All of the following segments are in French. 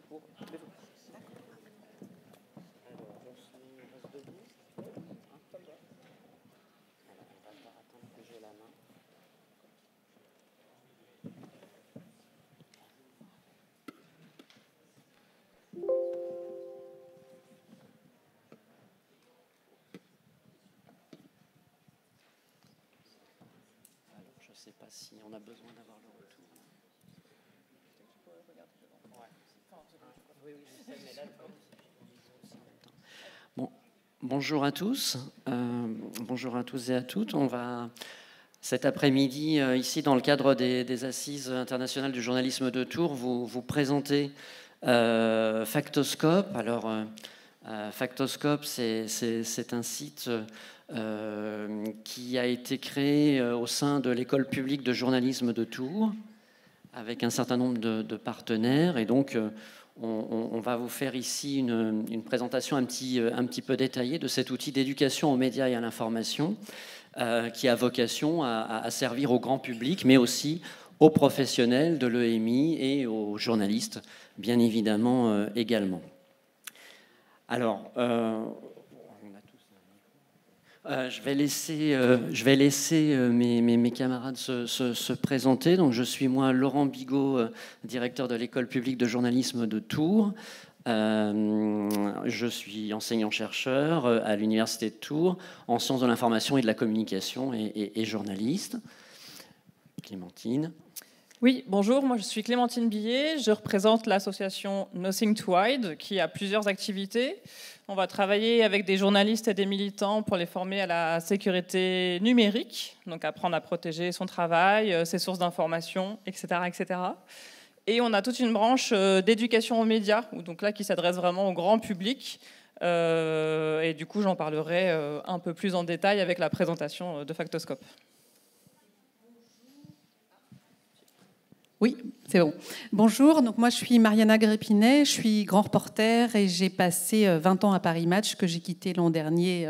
pour... Je ne sais pas si on a besoin d'avoir le retour. Bon, bonjour à tous. Bonjour à tous et à toutes. On va cet après-midi, ici dans le cadre des Assises internationales du journalisme de Tours, vous présenter Factoscope. Alors, Factoscope, c'est un site qui a été créé au sein de l'école publique de journalisme de Tours, avec un certain nombre de partenaires. Et donc, on va vous faire ici une présentation un petit peu détaillée de cet outil d'éducation aux médias et à l'information qui a vocation à servir au grand public, mais aussi aux professionnels de l'EMI et aux journalistes, bien évidemment, également. Alors, je vais laisser mes camarades se présenter. Donc, je suis moi, Laurent Bigot, directeur de l'école publique de journalisme de Tours. Je suis enseignant-chercheur à l'Université de Tours en sciences de l'information et de la communication et journaliste. Clémentine. Oui, bonjour, moi je suis Clémentine Billet, je représente l'association Nothing to Hide qui a plusieurs activités. On va travailler avec des journalistes et des militants pour les former à la sécurité numérique, donc apprendre à protéger son travail, ses sources d'information, etc., etc. Et on a toute une branche d'éducation aux médias, donc là qui s'adresse vraiment au grand public. Et du coup, j'en parlerai un peu plus en détail avec la présentation de Factoscope. Oui, c'est bon. Bonjour, donc moi je suis Mariana Grépinet, je suis grand reporter et j'ai passé 20 ans à Paris Match que j'ai quitté l'an dernier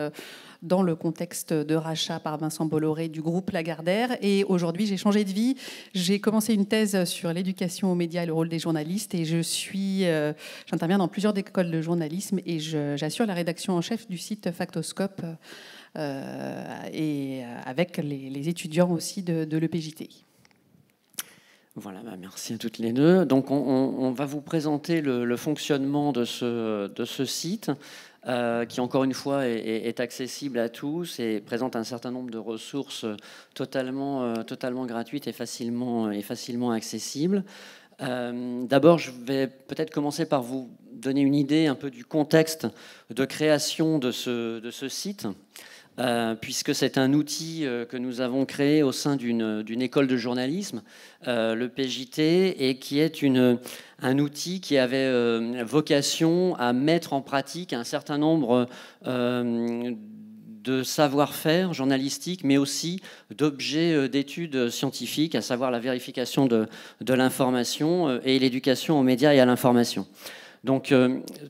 dans le contexte de rachat par Vincent Bolloré du groupe Lagardère. Et aujourd'hui, j'ai changé de vie. J'ai commencé une thèse sur l'éducation aux médias et le rôle des journalistes. Et j'interviens dans plusieurs écoles de journalisme et j'assure la rédaction en chef du site Factoscope et avec les étudiants aussi de l'EPJT. Voilà, merci à toutes les deux. Donc, on va vous présenter le fonctionnement de ce site qui, encore une fois, est accessible à tous et présente un certain nombre de ressources totalement gratuites et facilement accessibles. D'abord, je vais peut-être commencer par vous donner une idée un peu du contexte de création de ce site. Puisque c'est un outil que nous avons créé au sein d'une école de journalisme, le PJT, et qui est un outil qui avait vocation à mettre en pratique un certain nombre de savoir-faire journalistique, mais aussi d'objets d'études scientifiques, à savoir la vérification de l'information et l'éducation aux médias et à l'information. Donc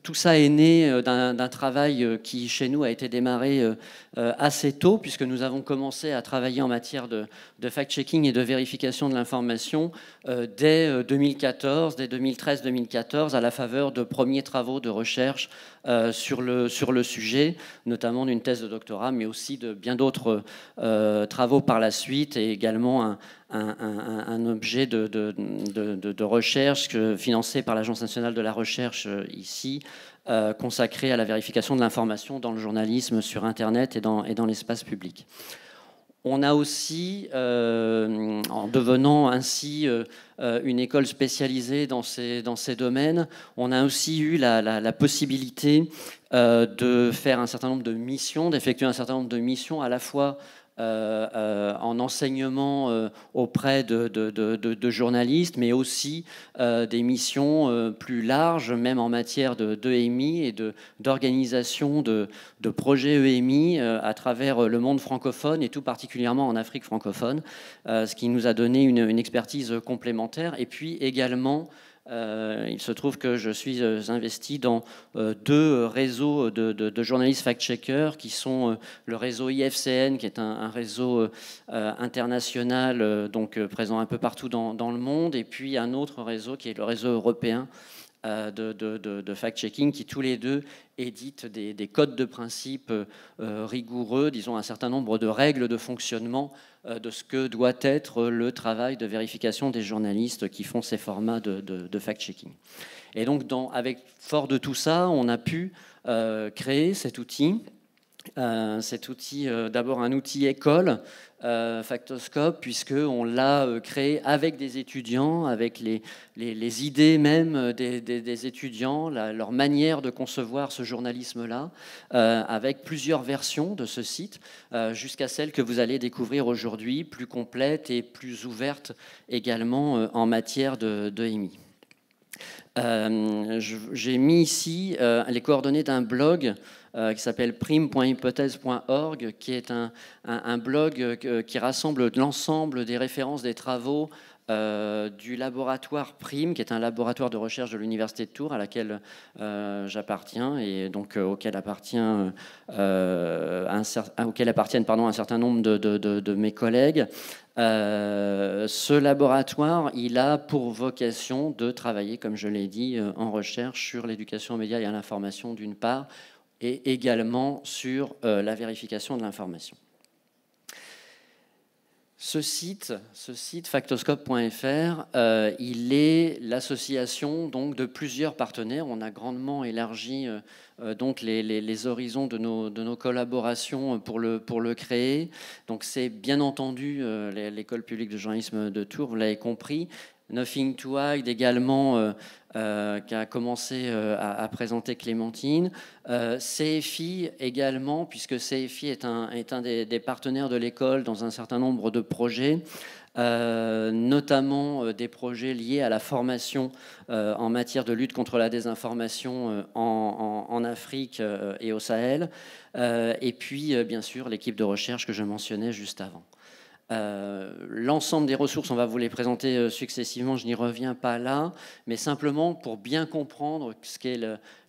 tout ça est né d'un travail qui, chez nous, a été démarré assez tôt, puisque nous avons commencé à travailler en matière de fact-checking et de vérification de l'information dès 2014, dès 2013-2014, à la faveur de premiers travaux de recherche sur le sujet, notamment d'une thèse de doctorat, mais aussi de bien d'autres travaux par la suite, et également un objet de recherche financé par l'Agence nationale de la recherche ici, consacré à la vérification de l'information dans le journalisme sur Internet et dans l'espace public. On a aussi, en devenant ainsi une école spécialisée dans ces domaines, on a aussi eu la possibilité de faire un certain nombre de missions, d'effectuer un certain nombre de missions à la fois en enseignement auprès de journalistes, mais aussi des missions plus larges, même en matière d'EMI et d'organisation de projets EMI à travers le monde francophone et tout particulièrement en Afrique francophone, ce qui nous a donné une expertise complémentaire. Et puis également, il se trouve que je suis investi dans deux réseaux de journalistes fact-checkers qui sont le réseau IFCN, qui est un réseau international donc présent un peu partout dans le monde, et puis un autre réseau qui est le réseau européen de fact-checking qui tous les deux éditent des codes de principe rigoureux, disons un certain nombre de règles de fonctionnement de ce que doit être le travail de vérification des journalistes qui font ces formats de fact-checking. Et donc, fort de tout ça, on a pu créer cet outil. D'abord un outil école, Factoscope, puisqu'on l'a créé avec des étudiants, avec les idées même des étudiants, leur manière de concevoir ce journalisme-là, avec plusieurs versions de ce site, jusqu'à celle que vous allez découvrir aujourd'hui, plus complète et plus ouverte également en matière de EMI. J'ai mis ici les coordonnées d'un blog qui s'appelle prime.hypothèse.org, qui est un blog qui rassemble l'ensemble des références des travaux du laboratoire PRIME, qui est un laboratoire de recherche de l'Université de Tours à laquelle j'appartiens et donc auquel appartiennent un certain nombre de mes collègues. Ce laboratoire, il a pour vocation de travailler, comme je l'ai dit, en recherche sur l'éducation aux médias et à l'information d'une part, et également sur la vérification de l'information. Ce site factoscope.fr, il est l'association donc de plusieurs partenaires. On a grandement élargi donc les horizons de nos collaborations pour le créer. Donc c'est bien entendu l'école publique de journalisme de Tours, vous l'avez compris. Nothing to Hide également, qui a commencé à présenter Clémentine. CFI également, puisque CFI est un des partenaires de l'école dans un certain nombre de projets, notamment des projets liés à la formation en matière de lutte contre la désinformation en Afrique et au Sahel. Et puis, bien sûr, l'équipe de recherche que je mentionnais juste avant. L'ensemble des ressources, on va vous les présenter successivement, je n'y reviens pas là, mais simplement pour bien comprendre ce qu'est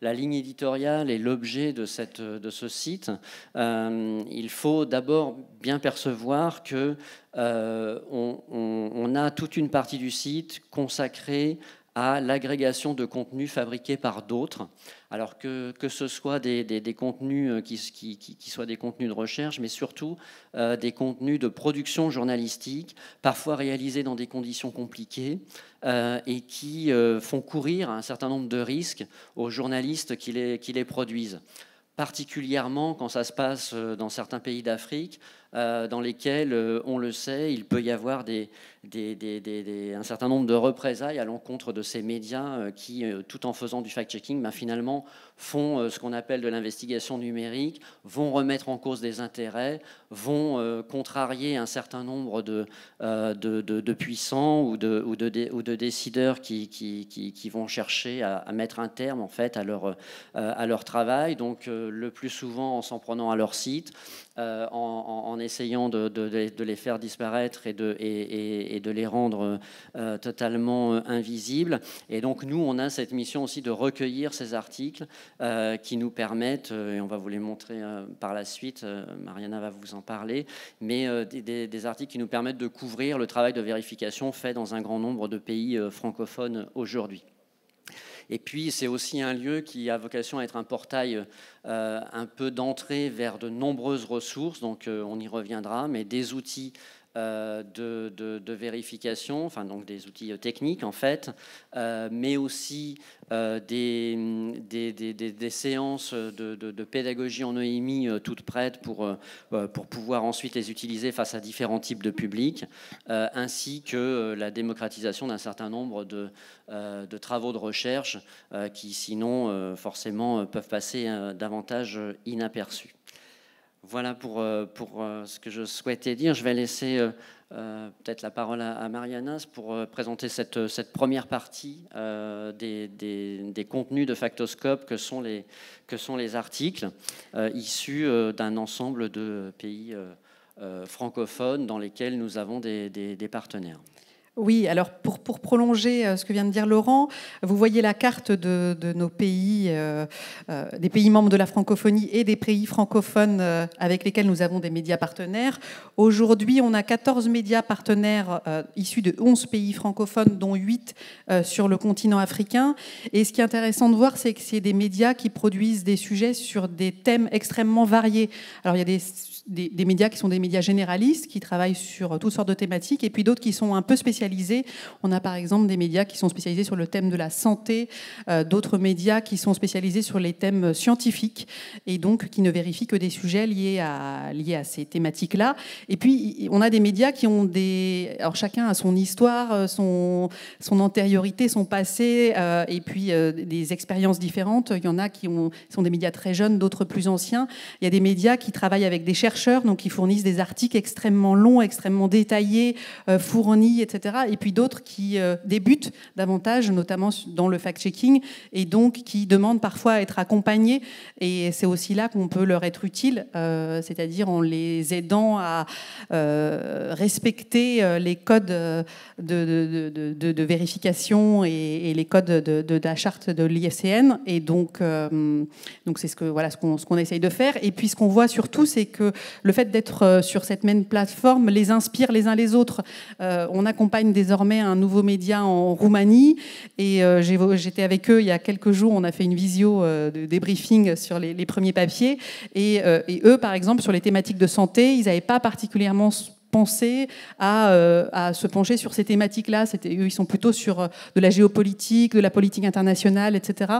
la ligne éditoriale et l'objet de ce site, il faut d'abord bien percevoir que on a toute une partie du site consacrée à l'agrégation de contenus fabriqués par d'autres, alors que ce soit des contenus qui soient des contenus de recherche, mais surtout des contenus de production journalistique, parfois réalisés dans des conditions compliquées, et qui font courir un certain nombre de risques aux journalistes qui les produisent, particulièrement quand ça se passe dans certains pays d'Afrique, dans lesquels, on le sait, il peut y avoir un certain nombre de représailles à l'encontre de ces médias qui, tout en faisant du fact-checking, finalement font ce qu'on appelle de l'investigation numérique, vont remettre en cause des intérêts, vont contrarier un certain nombre de puissants ou de décideurs qui vont chercher à mettre un terme en fait à leur travail, donc le plus souvent en s'en prenant à leur site, en essayant de les faire disparaître et de les rendre totalement invisibles. Et donc nous, on a cette mission aussi de recueillir ces articles qui nous permettent, et on va vous les montrer par la suite, Mariana va vous en parler, mais des articles qui nous permettent de couvrir le travail de vérification fait dans un grand nombre de pays francophones aujourd'hui. Et puis, c'est aussi un lieu qui a vocation à être un portail un peu d'entrée vers de nombreuses ressources, donc on y reviendra, mais des outils de vérification, enfin donc des outils techniques en fait, mais aussi des séances de pédagogie en EMI toutes prêtes pour pouvoir ensuite les utiliser face à différents types de publics, ainsi que la démocratisation d'un certain nombre de travaux de recherche qui sinon forcément peuvent passer davantage inaperçus. Voilà pour ce que je souhaitais dire. Je vais laisser peut-être la parole à Mariana pour présenter cette première partie des contenus de Factoscope que sont les articles issus d'un ensemble de pays francophones dans lesquels nous avons des partenaires. Oui, alors pour prolonger ce que vient de dire Laurent, vous voyez la carte de nos pays, des pays membres de la francophonie et des pays francophones avec lesquels nous avons des médias partenaires. Aujourd'hui, on a 14 médias partenaires issus de 11 pays francophones, dont 8 sur le continent africain. Et ce qui est intéressant de voir, c'est que c'est des médias qui produisent des sujets sur des thèmes extrêmement variés. Alors il y a des médias qui sont des médias généralistes, qui travaillent sur toutes sortes de thématiques, et puis d'autres qui sont un peu spécialisés. On a par exemple des médias qui sont spécialisés sur le thème de la santé, d'autres médias qui sont spécialisés sur les thèmes scientifiques, et donc qui ne vérifient que des sujets liés à ces thématiques-là. Et puis on a des médias qui ont alors chacun a son histoire, son antériorité, son passé, et puis des expériences différentes. Il y en a qui sont des médias très jeunes, d'autres plus anciens. Il y a des médias qui travaillent avec des chercheurs, donc qui fournissent des articles extrêmement longs, extrêmement détaillés, fournis, etc. Et puis d'autres qui débutent davantage, notamment dans le fact-checking, et donc qui demandent parfois à être accompagnés. Et c'est aussi là qu'on peut leur être utile, c'est-à-dire en les aidant à respecter les codes de vérification et les codes de la charte de l'IFCN. Et donc c'est ce qu'on essaye de faire. Et puis ce qu'on voit surtout, c'est que le fait d'être sur cette même plateforme les inspire les uns les autres. On accompagne désormais un nouveau média en Roumanie, et j'étais avec eux il y a quelques jours. On a fait une visio de débriefing sur les premiers papiers, et eux, par exemple, sur les thématiques de santé, ils n'avaient pas particulièrement penser à se pencher sur ces thématiques-là. Eux, ils sont plutôt sur de la géopolitique, de la politique internationale, etc.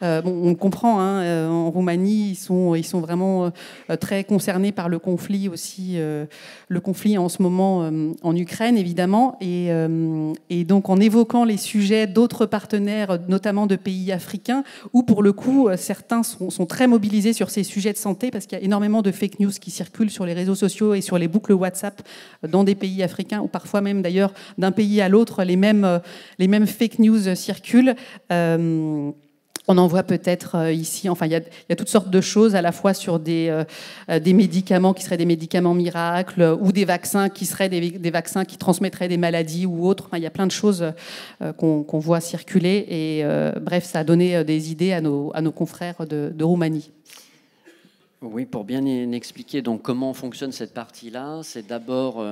On comprend, hein, en Roumanie, ils sont vraiment très concernés par le conflit aussi, le conflit en ce moment en Ukraine, évidemment. Et donc, en évoquant les sujets d'autres partenaires, notamment de pays africains, où pour le coup, certains sont très mobilisés sur ces sujets de santé, parce qu'il y a énormément de fake news qui circulent sur les réseaux sociaux et sur les boucles WhatsApp dans des pays africains, ou parfois même d'ailleurs d'un pays à l'autre, les mêmes fake news circulent. On en voit peut-être ici. Enfin, il y a toutes sortes de choses, à la fois sur des médicaments qui seraient des médicaments miracles, ou des vaccins qui seraient des vaccins qui transmettraient des maladies ou autres. Enfin, il y a plein de choses qu'on voit circuler. Et bref, ça a donné des idées à nos confrères de Roumanie. Oui, pour bien expliquer donc comment fonctionne cette partie-là, c'est d'abord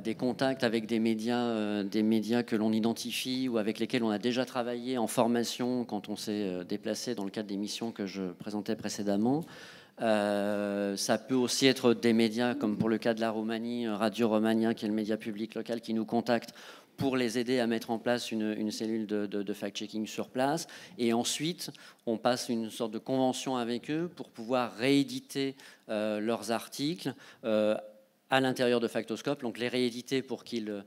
des contacts avec des médias que l'on identifie ou avec lesquels on a déjà travaillé en formation quand on s'est déplacé dans le cadre des missions que je présentais précédemment. Ça peut aussi être des médias, comme pour le cas de la Roumanie, Radio Romania, qui est le média public local, qui nous contacte pour les aider à mettre en place une cellule de fact-checking sur place. Et ensuite, on passe une sorte de convention avec eux pour pouvoir rééditer leurs articles à l'intérieur de Factoscope, donc les rééditer pour qu'ils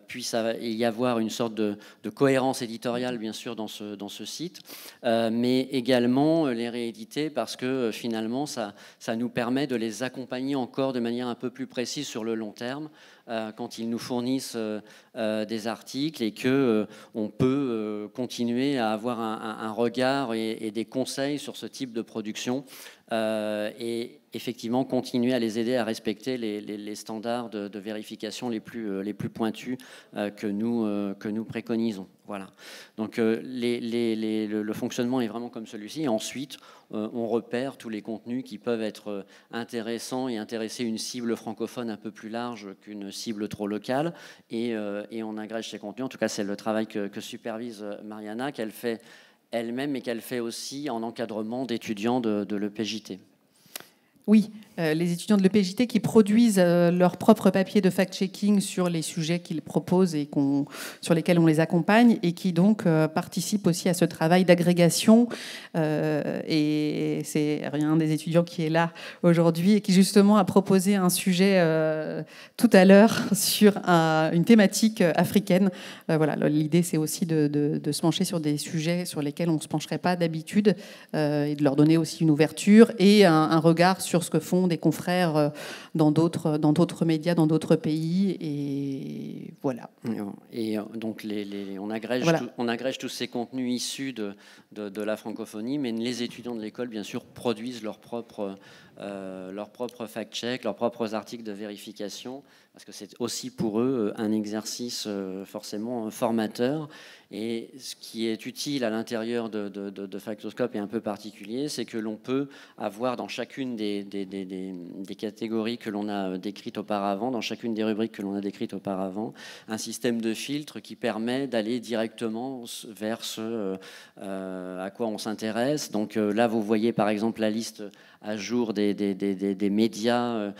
puisse y avoir une sorte de cohérence éditoriale, bien sûr, dans ce site, mais également les rééditer parce que finalement, ça nous permet de les accompagner encore de manière un peu plus précise sur le long terme quand ils nous fournissent des articles et qu'on peut continuer à avoir un regard et des conseils sur ce type de production et effectivement continuer à les aider à respecter les standards de vérification les plus pointus que nous préconisons. Voilà. Donc le fonctionnement est vraiment comme celui-ci. Et ensuite, on repère tous les contenus qui peuvent être intéressants et intéresser une cible francophone un peu plus large qu'une cible trop locale. Et on agrège ces contenus. En tout cas, c'est le travail que supervise Mariana, qu'elle fait elle-même et qu'elle fait aussi en encadrement d'étudiants de l'EPJT. Oui, les étudiants de l'EPJT qui produisent leur propre papier de fact-checking sur les sujets qu'ils proposent et sur lesquels on les accompagne, et qui donc participent aussi à ce travail d'agrégation. Et c'est un des étudiants qui est là aujourd'hui et qui justement a proposé un sujet tout à l'heure sur une thématique africaine. Voilà, l'idée c'est aussi de se pencher sur des sujets sur lesquels on ne se pencherait pas d'habitude et de leur donner aussi une ouverture et un regard sur ce que font des confrères dans d'autres médias, dans d'autres pays, et voilà. Et donc on agrège, voilà. On agrège tous ces contenus issus de la francophonie, mais les étudiants de l'école, bien sûr, produisent leur propre leurs propres fact-check, leurs propres articles de vérification, parce que c'est aussi pour eux un exercice forcément formateur. Et ce qui est utile à l'intérieur de Factoscope et un peu particulier, c'est que l'on peut avoir dans chacune des catégories que l'on a décrites auparavant, dans chacune des rubriques que l'on a décrites auparavant, un système de filtre qui permet d'aller directement vers ce à quoi on s'intéresse. Donc là, vous voyez par exemple la liste à jour des médias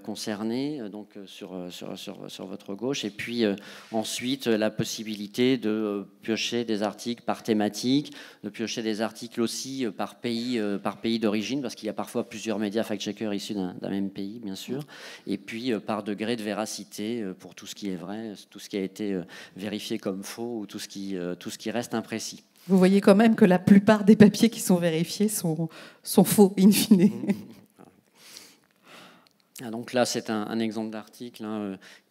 concernés, donc sur votre gauche, et puis ensuite la possibilité de piocher des articles par thématique, de piocher des articles aussi par pays d'origine, parce qu'il y a parfois plusieurs médias fact-checkers issus d'un même pays, bien sûr, et puis par degré de véracité pour tout ce qui est vrai, tout ce qui a été vérifié comme faux, ou tout ce qui reste imprécis. Vous voyez quand même que la plupart des papiers qui sont vérifiés sont faux, in fine. Donc là, c'est un exemple d'article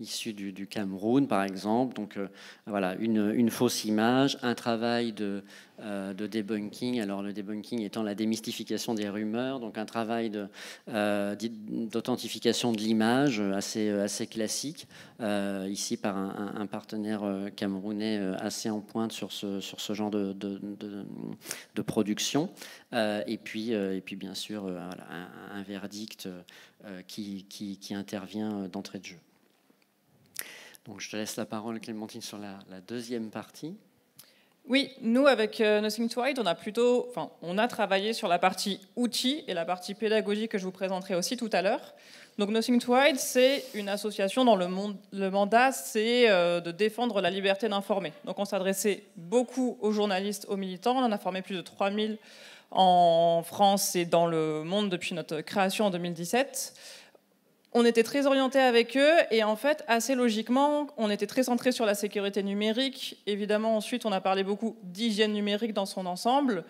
issu du Cameroun, par exemple. Donc voilà, une fausse image, un travail de debunking. Alors le debunking étant la démystification des rumeurs, donc un travail d'authentification de l'image assez classique, ici par un partenaire camerounais assez en pointe sur ce genre de production. Et puis bien sûr, voilà, un verdict qui intervient d'entrée de jeu. Donc je te laisse la parole, Clémentine, sur la deuxième partie. Oui, nous avec Nothing to Hide, on a travaillé sur la partie outils et la partie pédagogique que je vous présenterai aussi tout à l'heure. Donc Nothing to Hide, c'est une association dont le mandat, c'est de défendre la liberté d'informer. Donc on s'adressait beaucoup aux journalistes, aux militants. On en a formé plus de 3000 en France et dans le monde depuis notre création en 2017. On était très orientés avec eux et en fait, assez logiquement, on était très centré sur la sécurité numérique. Évidemment, ensuite, on a parlé beaucoup d'hygiène numérique dans son ensemble.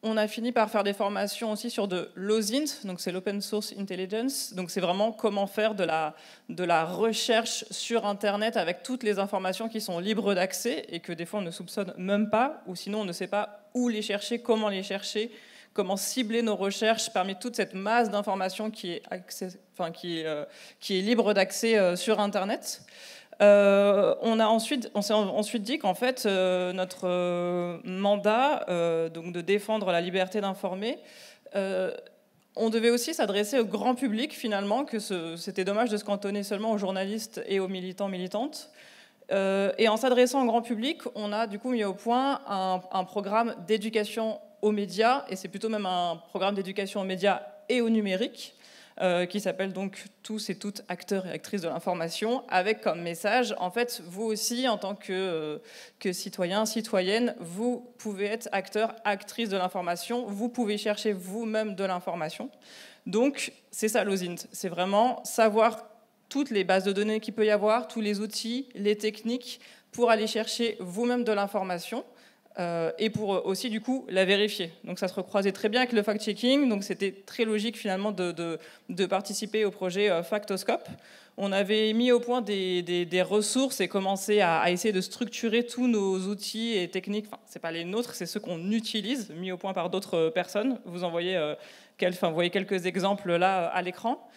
On a fini par faire des formations aussi sur de l'OSINT, donc c'est l'Open Source Intelligence. Donc c'est vraiment comment faire de la recherche sur Internet avec toutes les informations qui sont libres d'accès et que des fois on ne soupçonne même pas, ou sinon on ne sait pas où les chercher, comment cibler nos recherches parmi toute cette masse d'informations qui est libre d'accès sur Internet. On s'est ensuite dit qu'en fait, notre mandat, donc de défendre la liberté d'informer, on devait aussi s'adresser au grand public finalement, que c'était dommage de se cantonner seulement aux journalistes et aux militants, militantes. Et en s'adressant au grand public, on a du coup mis au point un programme d'éducation aux médias, et c'est plutôt même un programme d'éducation aux médias et au numérique, qui s'appelle donc Tous et toutes acteurs et actrices de l'information, avec comme message, en fait, vous aussi, en tant que citoyens, citoyennes, vous pouvez être acteurs, actrices de l'information, vous pouvez chercher vous-même de l'information. Donc, c'est ça l'OSINT, c'est vraiment savoir toutes les bases de données qu'il peut y avoir, tous les outils, les techniques, pour aller chercher vous-même de l'information. Et pour aussi du coup la vérifier. Donc ça se recroisait très bien avec le fact-checking, donc c'était très logique finalement de participer au projet Factoscope. On avait mis au point des ressources et commencé à essayer de structurer tous nos outils et techniques. Enfin, c'est pas les nôtres, c'est ceux qu'on utilise, mis au point par d'autres personnes. Vous voyez quelques exemples là à l'écran.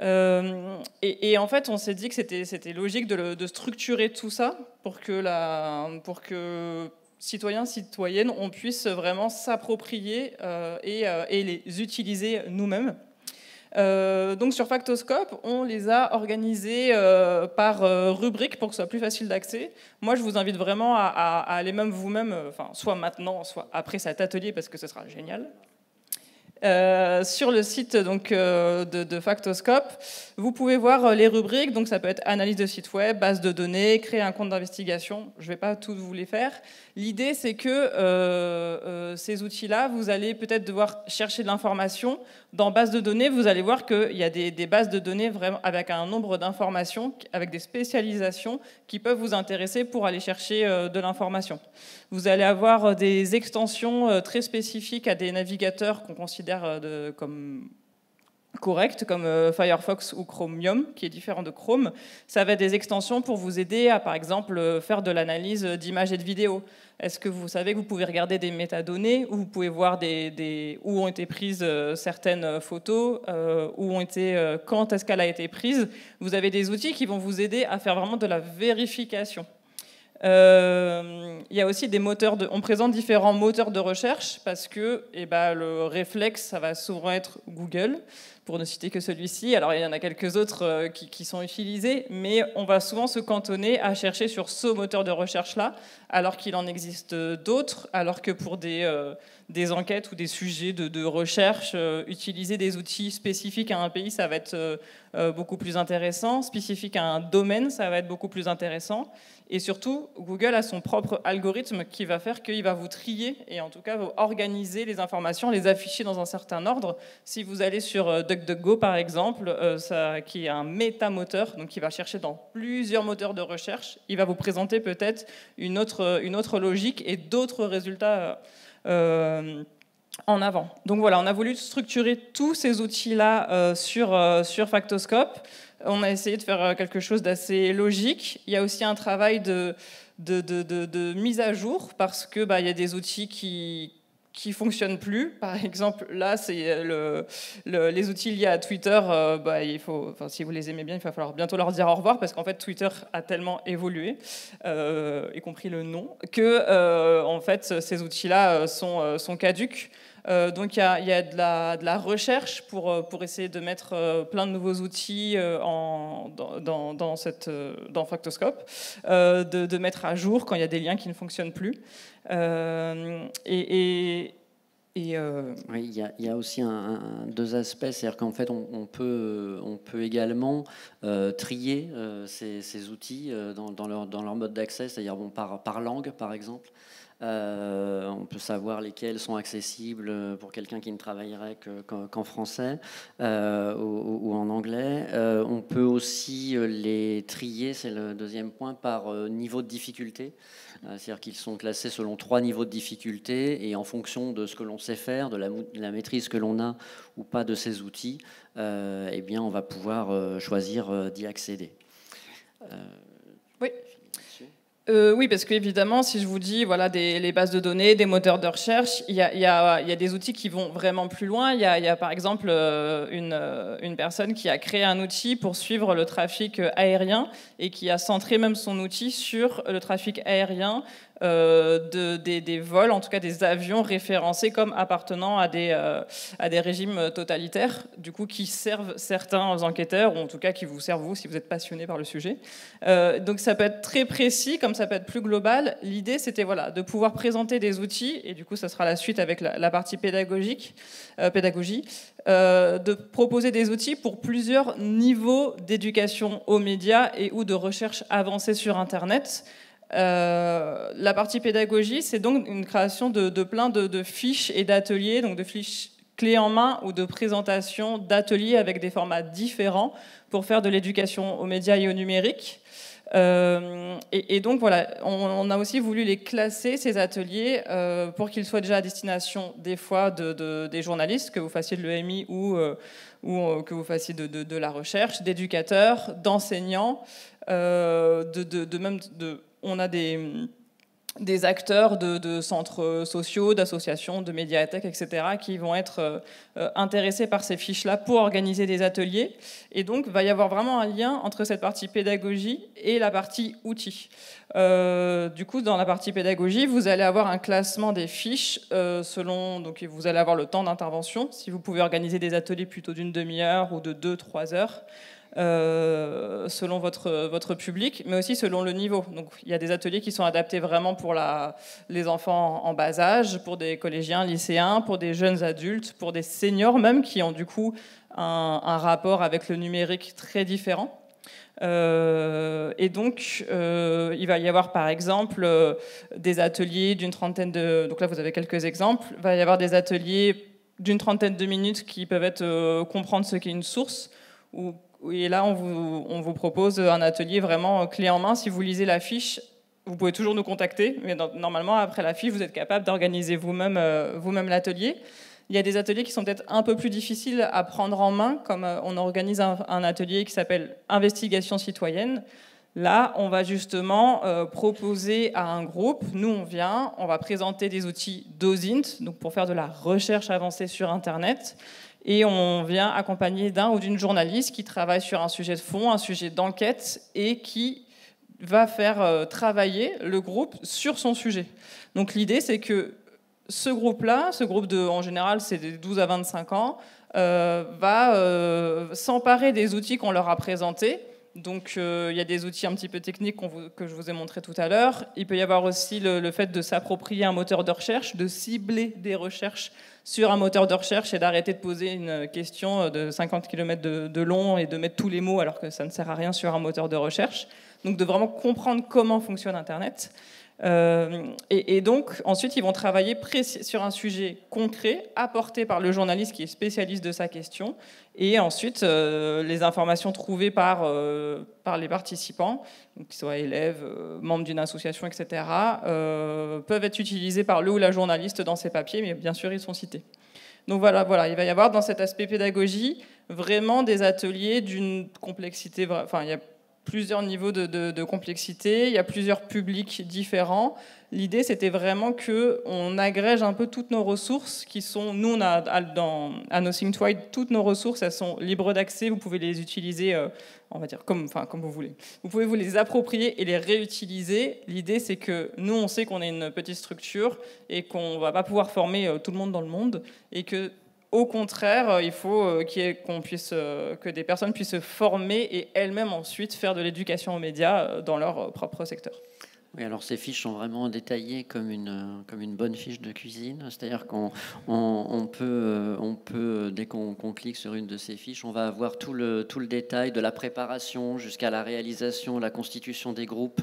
Et en fait, on s'est dit que c'était logique de structurer tout ça pour que citoyens, citoyennes, on puisse vraiment s'approprier et les utiliser nous-mêmes. Donc sur Factoscope, on les a organisés par rubrique pour que ce soit plus facile d'accès. Moi, je vous invite vraiment à aller même vous-même, soit maintenant, soit après cet atelier, parce que ce sera génial. Sur le site donc, de Factoscope, vous pouvez voir les rubriques. Donc ça peut être analyse de site web, base de données, créer un compte d'investigation. Je ne vais pas tous vous les faire. L'idée, c'est que ces outils-là, vous allez peut-être devoir chercher de l'information. Dans base de données, vous allez voir qu'il y a des bases de données vraiment avec un nombre d'informations, avec des spécialisations qui peuvent vous intéresser pour aller chercher de l'information. Vous allez avoir des extensions très spécifiques à des navigateurs qu'on considère comme correctes, comme Firefox ou Chromium, qui est différent de Chrome. Ça va être des extensions pour vous aider à, par exemple, faire de l'analyse d'images et de vidéos. Est-ce que vous savez que vous pouvez regarder des métadonnées, où vous pouvez voir où ont été prises certaines photos, quand est-ce qu'elle a été prise. Vous avez des outils qui vont vous aider à faire vraiment de la vérification. Il y a aussi des moteurs on présente différents moteurs de recherche parce que le réflexe, ça va souvent être Google, pour ne citer que celui-ci. Alors il y en a quelques autres qui sont utilisés, mais on va souvent se cantonner à chercher sur ce moteur de recherche-là, alors qu'il en existe d'autres, alors que pour des enquêtes ou des sujets de recherche, utiliser des outils spécifiques à un pays, ça va être beaucoup plus intéressant. Spécifique à un domaine, ça va être beaucoup plus intéressant. Et surtout, Google a son propre algorithme qui va faire qu'il va vous trier et en tout cas vous organiser les informations, les afficher dans un certain ordre. Si vous allez sur DuckDuckGo par exemple, qui est un métamoteur, donc qui va chercher dans plusieurs moteurs de recherche, il va vous présenter peut-être une autre logique et d'autres résultats en avant. Donc voilà, on a voulu structurer tous ces outils-là sur Factoscope. On a essayé de faire quelque chose d'assez logique. Il y a aussi un travail de mise à jour parce que y a des outils qui fonctionnent plus. Par exemple, là, c'est les outils liés à Twitter. Si vous les aimez bien, il va falloir bientôt leur dire au revoir parce qu'en fait, Twitter a tellement évolué, y compris le nom, que en fait, ces outils-là sont caducs. Donc il y a de la recherche pour essayer de mettre plein de nouveaux outils dans Factoscope, de mettre à jour quand il y a des liens qui ne fonctionnent plus. Oui, il y a aussi deux aspects, c'est-à-dire qu'en fait on peut également trier ces outils dans leur mode d'accès, c'est-à-dire par langue par exemple. On peut savoir lesquels sont accessibles pour quelqu'un qui ne travaillerait qu'en français ou en anglais. On peut aussi les trier, c'est le deuxième point, par niveau de difficulté. C'est-à-dire qu'ils sont classés selon 3 niveaux de difficulté et en fonction de ce que l'on sait faire, de la maîtrise que l'on a ou pas de ces outils, bien on va pouvoir choisir d'y accéder. Oui. Oui, parce qu'évidemment, si je vous dis les bases de données, des moteurs de recherche, il y a des outils qui vont vraiment plus loin. Il y a par exemple une personne qui a créé un outil pour suivre le trafic aérien et qui a centré même son outil sur le trafic aérien des vols, en tout cas des avions référencés comme appartenant à des régimes totalitaires, du coup qui servent certains enquêteurs, ou en tout cas qui vous servent vous si vous êtes passionné par le sujet. Donc ça peut être très précis, comme ça peut être plus global. L'idée c'était de pouvoir présenter des outils, et du coup ça sera la suite avec la partie pédagogie, de proposer des outils pour plusieurs niveaux d'éducation aux médias et ou de recherche avancée sur Internet. La partie pédagogie, c'est donc une création de plein de fiches et d'ateliers, donc de fiches clés en main ou de présentations d'ateliers avec des formats différents pour faire de l'éducation aux médias et au numérique. Et donc on a aussi voulu les classer, ces ateliers, pour qu'ils soient déjà à destination des fois des journalistes, que vous fassiez de l'EMI ou que vous fassiez de la recherche, d'éducateurs, d'enseignants, on a des acteurs de centres sociaux, d'associations, de médiathèques, etc., qui vont être intéressés par ces fiches-là pour organiser des ateliers. Et donc, il va y avoir vraiment un lien entre cette partie pédagogie et la partie outils. Du coup, dans la partie pédagogie, vous allez avoir un classement des fiches donc vous allez avoir le temps d'intervention, si vous pouvez organiser des ateliers plutôt d'une demi-heure ou de 2-3 heures. Selon votre public, mais aussi selon le niveau. Donc, il y a des ateliers qui sont adaptés vraiment pour les enfants en bas âge, pour des collégiens, lycéens, pour des jeunes adultes, pour des seniors même, qui ont du coup un rapport avec le numérique très différent. Et donc, il va y avoir par exemple des ateliers d'une trentaine donc là vous avez quelques exemples, il va y avoir des ateliers d'une trentaine de minutes qui peuvent être comprendre ce qu'est une source, et là, on vous propose un atelier vraiment clé en main. Si vous lisez la fiche, vous pouvez toujours nous contacter, mais normalement, après la fiche, vous êtes capable d'organiser vous-même l'atelier. Il y a des ateliers qui sont peut-être un peu plus difficiles à prendre en main, comme on organise un atelier qui s'appelle Investigation citoyenne. Là, on va justement proposer à un groupe, nous on vient, on va présenter des outils d'OSINT, donc pour faire de la recherche avancée sur Internet, et on vient accompagner d'un ou d'une journaliste qui travaille sur un sujet de fond, un sujet d'enquête, et qui va faire travailler le groupe sur son sujet. Donc l'idée, c'est que ce groupe-là, en général, c'est des 12 à 25 ans, va s'emparer des outils qu'on leur a présentés. Donc il y a des outils un petit peu techniques que je vous ai montré tout à l'heure. Il peut y avoir aussi le fait de s'approprier un moteur de recherche, de cibler des recherches sur un moteur de recherche et d'arrêter de poser une question de 50 km de long et de mettre tous les mots alors que ça ne sert à rien sur un moteur de recherche. Donc de vraiment comprendre comment fonctionne Internet. Et donc, ensuite, ils vont travailler sur un sujet concret, apporté par le journaliste qui est spécialiste de sa question. Et ensuite, les informations trouvées par les participants, qu'ils soient élèves, membres d'une association, etc., peuvent être utilisées par le ou la journaliste dans ses papiers, mais bien sûr, ils sont cités. Donc voilà, il va y avoir dans cet aspect pédagogie vraiment des ateliers d'une complexité... Enfin, il y a plusieurs niveaux de complexité, il y a plusieurs publics différents. L'idée, c'était vraiment qu'on agrège un peu toutes nos ressources qui sont... Nous, on a à Nothing to Hide, toutes nos ressources, elles sont libres d'accès, vous pouvez les utiliser, on va dire, comme vous voulez. Vous pouvez vous les approprier et les réutiliser. L'idée, c'est que nous, on sait qu'on est une petite structure et qu'on ne va pas pouvoir former tout le monde dans le monde, et que au contraire, il faut que des personnes puissent se former et elles-mêmes ensuite faire de l'éducation aux médias dans leur propre secteur. Oui, alors ces fiches sont vraiment détaillées comme une bonne fiche de cuisine. C'est-à-dire qu'on peut, dès qu'on clique sur une de ces fiches, on va avoir tout le détail de la préparation jusqu'à la réalisation, la constitution des groupes.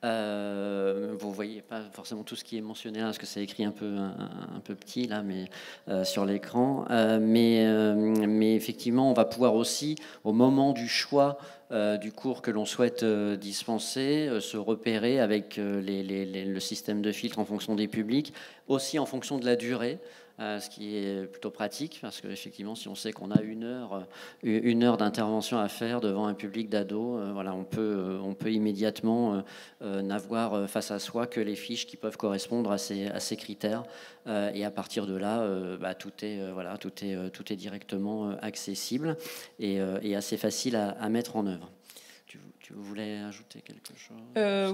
Vous voyez pas forcément tout ce qui est mentionné là, parce que c'est écrit un peu petit là, mais sur l'écran. Mais effectivement, on va pouvoir aussi, au moment du choix du cours que l'on souhaite dispenser, se repérer avec le système de filtre en fonction des publics, aussi en fonction de la durée. Ce qui est plutôt pratique, parce qu'effectivement, si on sait qu'on a une heure d'intervention à faire devant un public d'ados, voilà, on peut immédiatement n'avoir face à soi que les fiches qui peuvent correspondre à ces critères, et à partir de là, tout est directement accessible et assez facile à mettre en œuvre. Tu voulais ajouter quelque chose?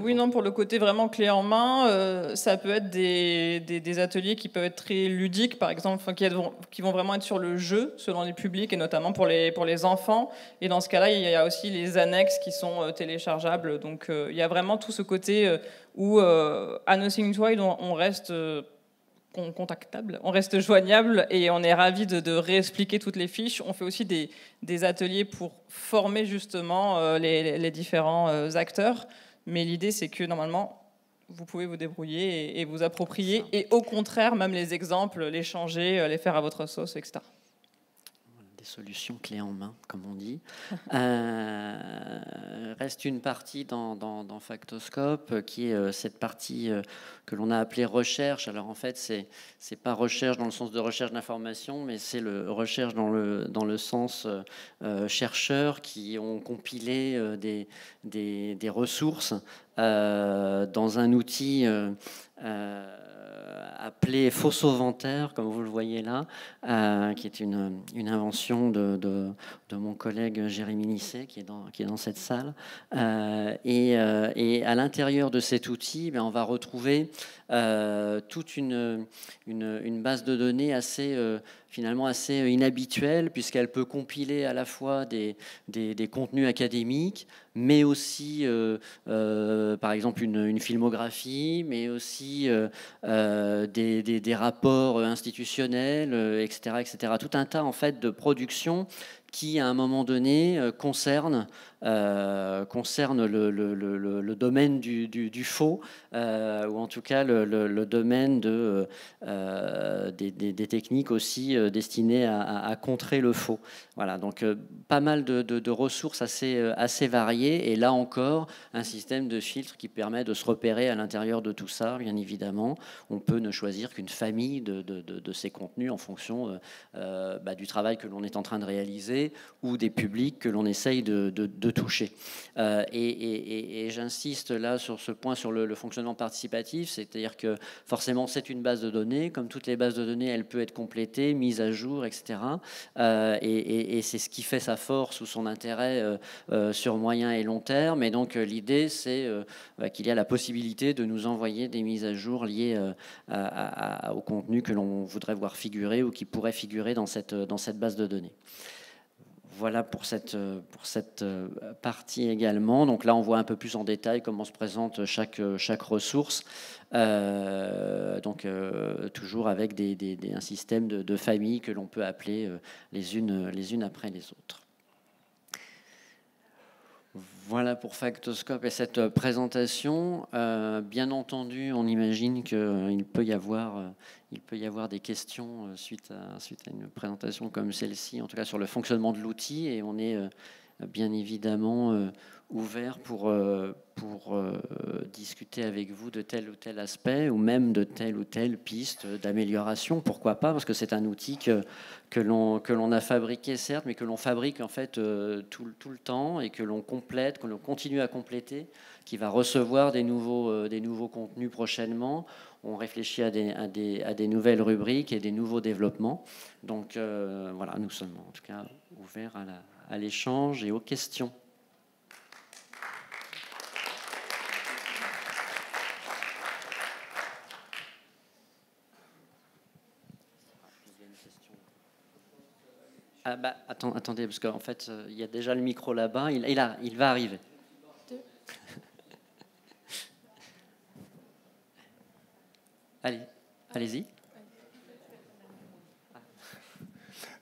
Oui, non, pour le côté vraiment clé en main, ça peut être des ateliers qui peuvent être très ludiques, par exemple, qui vont vraiment être sur le jeu, selon les publics, et notamment pour les enfants. Et dans ce cas-là, il y a aussi les annexes qui sont téléchargeables. Donc il y a vraiment tout ce côté où, à Nothing to Hide, on reste... contactable, on reste joignable et on est ravi de réexpliquer toutes les fiches. On fait aussi des ateliers pour former justement les différents acteurs, mais l'idée c'est que normalement vous pouvez vous débrouiller et vous approprier, et au contraire même les exemples, les changer, les faire à votre sauce, etc. Solutions clés en main, comme on dit. Reste une partie dans Factoscope qui est cette partie que l'on a appelée recherche. Alors en fait, c'est pas recherche dans le sens de recherche d'information, mais c'est le recherche dans le sens chercheurs qui ont compilé des ressources dans un outil appelé Fossoventaire, comme vous le voyez là, qui est une invention de mon collègue Jérémy Nisset, qui est dans cette salle. Et à l'intérieur de cet outil, on va retrouver toute une base de données finalement assez inhabituelle, puisqu'elle peut compiler à la fois des contenus académiques, mais aussi, par exemple, une filmographie, mais aussi des rapports institutionnels, etc., etc. Tout un tas, en fait, de productions qui, à un moment donné, concerne le domaine du faux, ou en tout cas le domaine des techniques aussi destinées à contrer le faux. Voilà, donc pas mal de ressources assez variées, et là encore, un système de filtre qui permet de se repérer à l'intérieur de tout ça, bien évidemment. On peut ne choisir qu'une famille de ces contenus en fonction du travail que l'on est en train de réaliser ou des publics que l'on essaye de toucher. Et j'insiste là sur ce point, sur le fonctionnement participatif, c'est-à-dire que forcément c'est une base de données, comme toutes les bases de données, elle peut être complétée, mise à jour, etc. Et c'est ce qui fait sa force ou son intérêt sur moyen et long terme. Et donc l'idée, c'est qu'il y a la possibilité de nous envoyer des mises à jour liées au contenu que l'on voudrait voir figurer ou qui pourrait figurer dans cette base de données. Voilà pour cette partie également. Donc là, on voit un peu plus en détail comment se présente chaque ressource. Toujours avec un système de famille que l'on peut appeler les unes après les autres. Voilà pour Factoscope et cette présentation. Bien entendu, on imagine qu'il peut y avoir des questions suite à une présentation comme celle-ci, en tout cas sur le fonctionnement de l'outil, et on est bien évidemment ouvert pour discuter avec vous de tel ou tel aspect, ou même de telle ou telle piste d'amélioration. Pourquoi pas, parce que c'est un outil que l'on a fabriqué, certes, mais que l'on fabrique en fait tout le temps, et que l'on complète, que l'on continue à compléter, qui va recevoir des nouveaux contenus prochainement. On réfléchit à des nouvelles rubriques et des nouveaux développements. Donc voilà, nous sommes en tout cas ouverts à l'échange et aux questions. Attendez, parce qu'en fait, il y a déjà le micro là-bas. Il va arriver. Allez-y.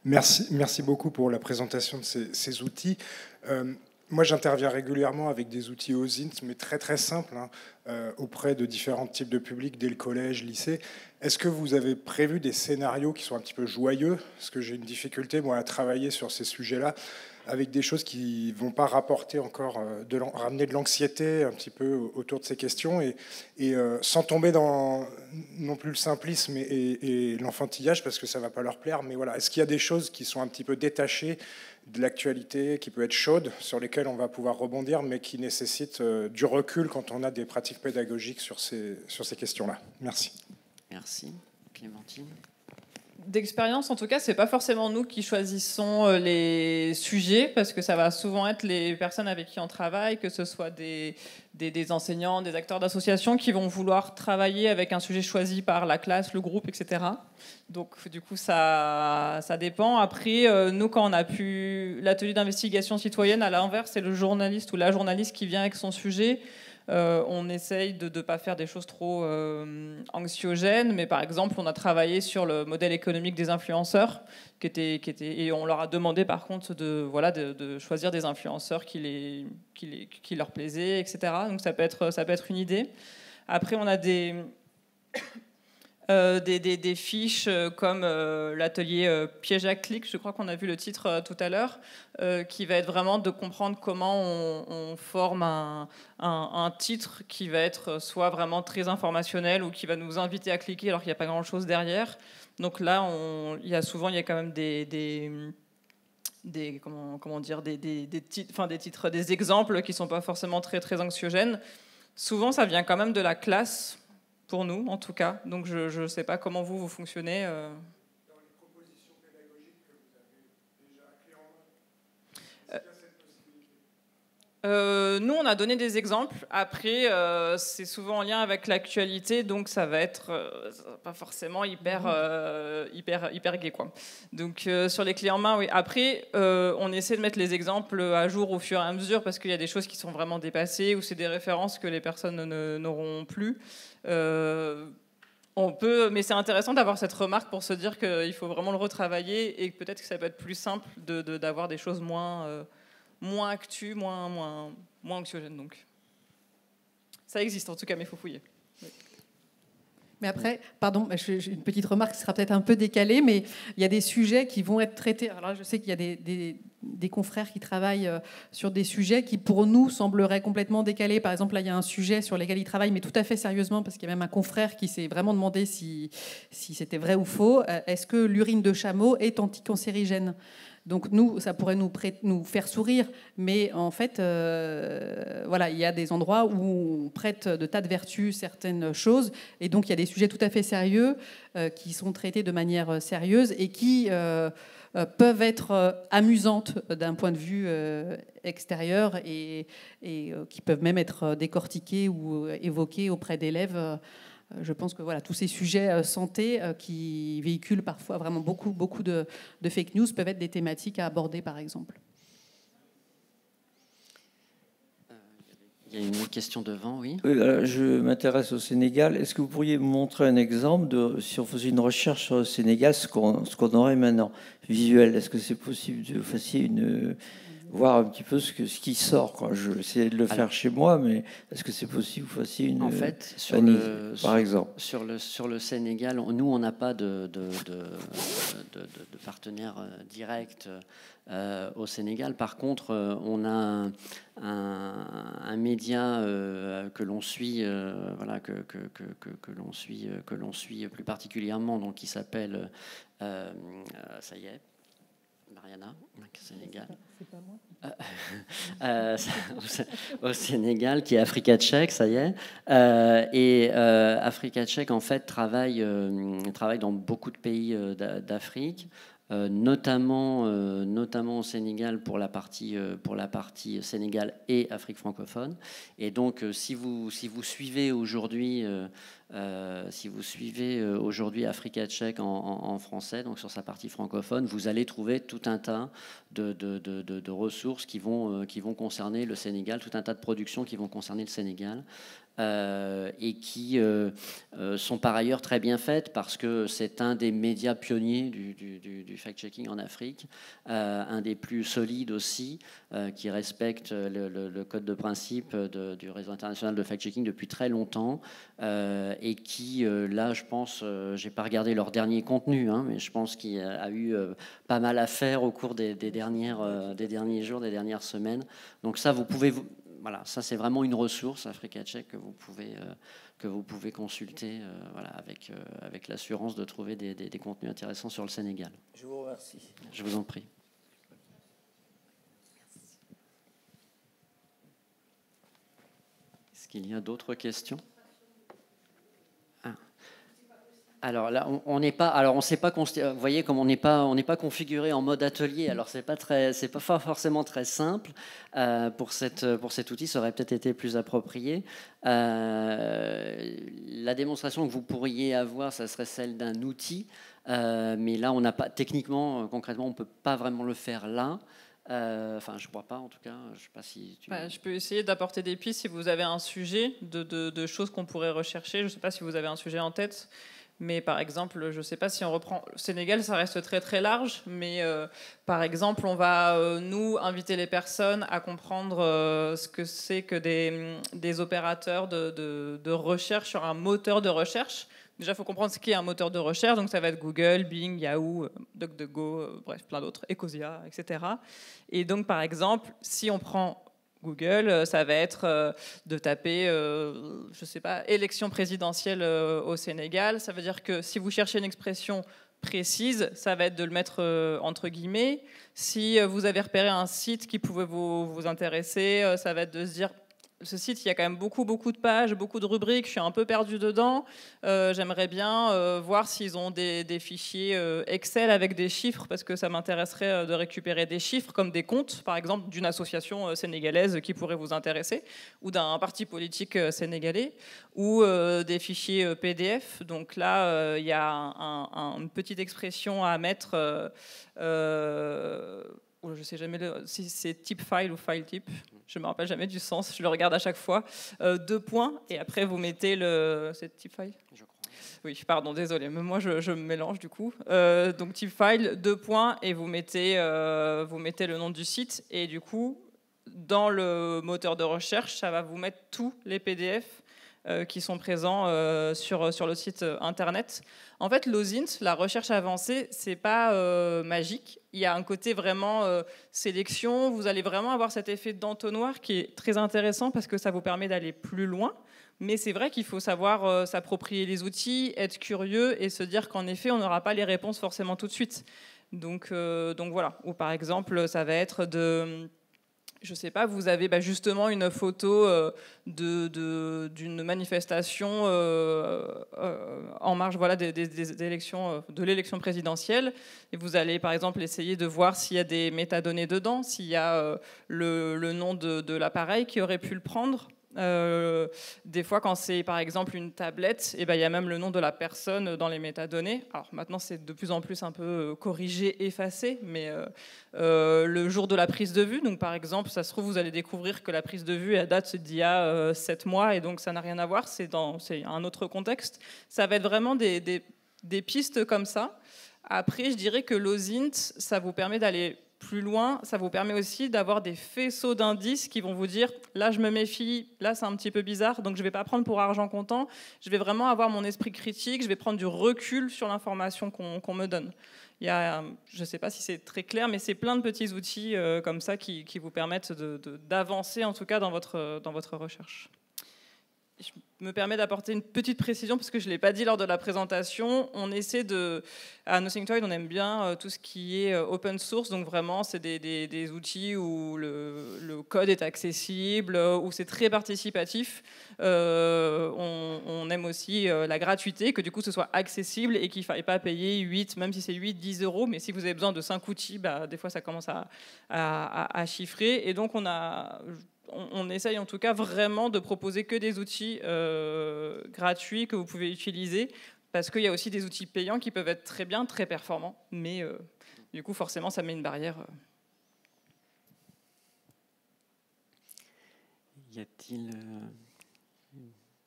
Merci beaucoup pour la présentation de ces outils. Moi, j'interviens régulièrement avec des outils OSINT, mais très très simples, auprès de différents types de publics, dès le collège, lycée. Est-ce que vous avez prévu des scénarios qui sont un petit peu joyeux? Parce que j'ai une difficulté, moi, à travailler sur ces sujets-là, avec des choses qui ne vont pas rapporter encore, ramener de l'anxiété un petit peu autour de ces questions, et sans tomber dans non plus le simplisme et l'enfantillage, parce que ça ne va pas leur plaire. Mais voilà, est-ce qu'il y a des choses qui sont un petit peu détachées de l'actualité, qui peut être chaude, sur lesquelles on va pouvoir rebondir, mais qui nécessitent du recul quand on a des pratiques pédagogiques sur ces questions-là? Merci. Merci. Clémentine? D'expérience, en tout cas, c'est pas forcément nous qui choisissons les sujets, parce que ça va souvent être les personnes avec qui on travaille, que ce soit des enseignants, des acteurs d'associations, qui vont vouloir travailler avec un sujet choisi par la classe, le groupe, etc. Donc, du coup, ça dépend. Après, nous, quand on a pu l'atelier d'investigation citoyenne, à l'inverse, c'est le journaliste ou la journaliste qui vient avec son sujet. On essaye de ne pas faire des choses trop anxiogènes, mais par exemple, on a travaillé sur le modèle économique des influenceurs, et on leur a demandé par contre de choisir des influenceurs qui leur plaisaient, etc. Donc ça peut être une idée. Après, on a des fiches comme l'atelier piège à clic, je crois qu'on a vu le titre tout à l'heure, qui va être vraiment de comprendre comment on forme un titre qui va être soit vraiment très informationnel ou qui va nous inviter à cliquer alors qu'il n'y a pas grand-chose derrière. Donc là, il y a quand même des titres, des exemples qui ne sont pas forcément très, très anxiogènes. Souvent, ça vient quand même de la classe, pour nous, en tout cas. Donc, je ne sais pas comment vous fonctionnez. Dans les propositions pédagogiques que vous avez déjà clés en main, est-ce qu'il y a cette possibilité? Nous, on a donné des exemples. Après, c'est souvent en lien avec l'actualité, donc ça va être pas forcément hyper gai, quoi. Donc, sur les clés en main, oui. Après, on essaie de mettre les exemples à jour au fur et à mesure, parce qu'il y a des choses qui sont vraiment dépassées, ou c'est des références que les personnes n'auront plus. On peut, mais c'est intéressant d'avoir cette remarque pour se dire qu'il faut vraiment le retravailler et peut-être que ça peut être plus simple d'avoir des choses moins actu, moins anxiogènes. Donc, ça existe en tout cas, mais il faut fouiller. Oui. Mais après, pardon, j'ai une petite remarque qui sera peut-être un peu décalée, mais il y a des sujets qui vont être traités. Alors là, je sais qu'il y a des confrères qui travaillent sur des sujets qui, pour nous, sembleraient complètement décalés. Par exemple, là, il y a un sujet sur lequel ils travaillent, mais tout à fait sérieusement, parce qu'il y a même un confrère qui s'est vraiment demandé si c'était vrai ou faux. Est-ce que l'urine de chameau est anticancérigène ? Donc nous, ça pourrait nous faire sourire, mais en fait, voilà, il y a des endroits où on prête de tas de vertus certaines choses, et donc il y a des sujets tout à fait sérieux qui sont traités de manière sérieuse et qui peuvent être amusantes d'un point de vue extérieur et qui peuvent même être décortiqués ou évoqués auprès d'élèves. Je pense que voilà, tous ces sujets santé qui véhiculent parfois vraiment beaucoup de fake news peuvent être des thématiques à aborder, par exemple. Il y a une question devant, oui. Oui, je m'intéresse au Sénégal. Est-ce que vous pourriez me montrer un exemple de, si on faisait une recherche sur le Sénégal, ce qu'on aurait maintenant, visuel? Est-ce que c'est possible de fassiez voir un petit peu ce qui sort, quoi. Je vais essayer de le faire chez moi, mais est-ce que c'est possible que vous fassiez une... En fait, par exemple. Sur le Sénégal, nous, on n'a pas de partenaire direct au Sénégal. Par contre, on a un média que l'on suit, voilà, que l'on suit plus particulièrement, donc qui s'appelle, ça y est, Mariana, Sénégal. C'est pas moi. Au Sénégal, qui est Africa Check, ça y est. Et Africa Check, en fait, travaille dans beaucoup de pays d'Afrique, notamment au Sénégal pour la partie Sénégal et Afrique francophone. Et donc, si vous suivez aujourd'hui Africa Check en français, donc sur sa partie francophone, vous allez trouver tout un tas de ressources qui vont concerner le Sénégal, tout un tas de productions qui vont concerner le Sénégal. Et qui sont par ailleurs très bien faites parce que c'est un des médias pionniers du fact-checking en Afrique, un des plus solides aussi, qui respecte le code de principe du réseau international de fact-checking depuis très longtemps, et qui, là, je pense, j'ai pas regardé leur dernier contenu, hein, mais je pense qu'il a eu pas mal à faire au cours des derniers jours, des dernières semaines. Donc ça, vous pouvez... Voilà, ça c'est vraiment une ressource, Africa Check, que vous pouvez consulter, voilà, avec l'assurance de trouver des contenus intéressants sur le Sénégal. Je vous remercie. Je vous en prie. Est-ce qu'il y a d'autres questions ? Alors là, on n'est pas. Alors on sait pas. Vous voyez, comme on n'est pas configuré en mode atelier. Alors c'est pas forcément très simple pour cet outil. Ça aurait peut-être été plus approprié. La démonstration que vous pourriez avoir, ça serait celle d'un outil. Mais là, on n'a pas. Techniquement, concrètement, on peut pas vraiment le faire là. Enfin, je crois pas. En tout cas, je sais pas si. Je peux essayer d'apporter des pistes si vous avez un sujet de choses qu'on pourrait rechercher. Je sais pas si vous avez un sujet en tête. Mais par exemple, je ne sais pas si on reprend le Sénégal, ça reste très très large, mais par exemple, on va nous inviter les personnes à comprendre ce que c'est que des opérateurs de recherche sur un moteur de recherche. Déjà, il faut comprendre ce qu'est un moteur de recherche, donc ça va être Google, Bing, Yahoo, DuckDuckGo, bref, plein d'autres, Ecosia, etc. Et donc, par exemple, si on prend Google, ça va être de taper, je sais pas, élection présidentielle au Sénégal. Ça veut dire que si vous cherchez une expression précise, ça va être de le mettre entre guillemets. Si vous avez repéré un site qui pouvait vous intéresser, ça va être de se dire... Ce site, il y a quand même beaucoup de pages, beaucoup de rubriques. Je suis un peu perdue dedans. J'aimerais bien voir s'ils ont des fichiers Excel avec des chiffres, parce que ça m'intéresserait de récupérer des chiffres, comme des comptes, par exemple, d'une association sénégalaise qui pourrait vous intéresser, ou d'un parti politique sénégalais, ou des fichiers PDF. Donc là, il y a une petite expression à mettre... je ne sais jamais si c'est type file ou file type. Je ne me rappelle jamais du sens. Je le regarde à chaque fois. 2 points. Et après, vous mettez c'est type file. Je crois. Oui, pardon, désolé, mais moi je me mélange du coup. Donc type file, 2 points, et vous mettez le nom du site, et du coup, dans le moteur de recherche, ça va vous mettre tous les PDF qui sont présents sur le site internet. En fait, l'OSINT, la recherche avancée, c'est pas magique. Il y a un côté vraiment sélection. Vous allez vraiment avoir cet effet d'entonnoir qui est très intéressant parce que ça vous permet d'aller plus loin. Mais c'est vrai qu'il faut savoir s'approprier les outils, être curieux et se dire qu'en effet, on n'aura pas les réponses forcément tout de suite. Donc voilà. Ou par exemple, ça va être de... Je sais pas, vous avez justement une photo d'une manifestation en marge des élections, de l'élection présidentielle. Et vous allez par exemple essayer de voir s'il y a des métadonnées dedans, s'il y a le nom de l'appareil qui aurait pu le prendre. Des fois, quand c'est par exemple une tablette, il y a même le nom de la personne dans les métadonnées. Alors maintenant, c'est de plus en plus un peu corrigé, effacé, mais le jour de la prise de vue, donc par exemple, ça se trouve, vous allez découvrir que la prise de vue date d'il y a 7 mois, et donc ça n'a rien à voir, c'est un autre contexte. Ça va être vraiment des pistes comme ça. Après, je dirais que l'OSINT, ça vous permet d'aller plus loin, ça vous permet aussi d'avoir des faisceaux d'indices qui vont vous dire là je me méfie, là c'est un petit peu bizarre, donc je ne vais pas prendre pour argent comptant, je vais vraiment avoir mon esprit critique, je vais prendre du recul sur l'information qu'on me donne. Il y a, je ne sais pas si c'est très clair, mais c'est plein de petits outils comme ça qui vous permettent d'avancer en tout cas dans votre recherche. Je me permets d'apporter une petite précision parce que je ne l'ai pas dit lors de la présentation. On essaie à NothingToid, on aime bien tout ce qui est open source, donc vraiment c'est des outils où le code est accessible, où c'est très participatif. On aime aussi la gratuité, que du coup ce soit accessible et qu'il ne faille pas payer 8, même si c'est 8, 10 euros, mais si vous avez besoin de 5 outils, des fois ça commence à chiffrer. Et donc on essaye en tout cas vraiment de proposer que des outils gratuits que vous pouvez utiliser, parce qu'il y a aussi des outils payants qui peuvent être très bien, très performants, mais du coup forcément ça met une barrière. Y a-t-il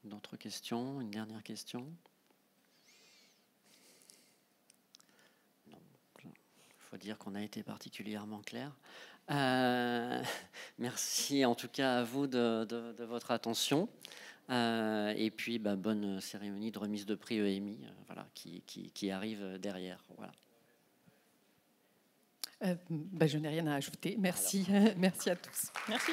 d'autres questions? Une dernière question? Non. Il faut dire qu'on a été particulièrement clair. Merci en tout cas à vous de votre attention, et puis bonne cérémonie de remise de prix EMI qui arrive derrière. Voilà. Je n'ai rien à ajouter. Merci, merci à tous. Merci.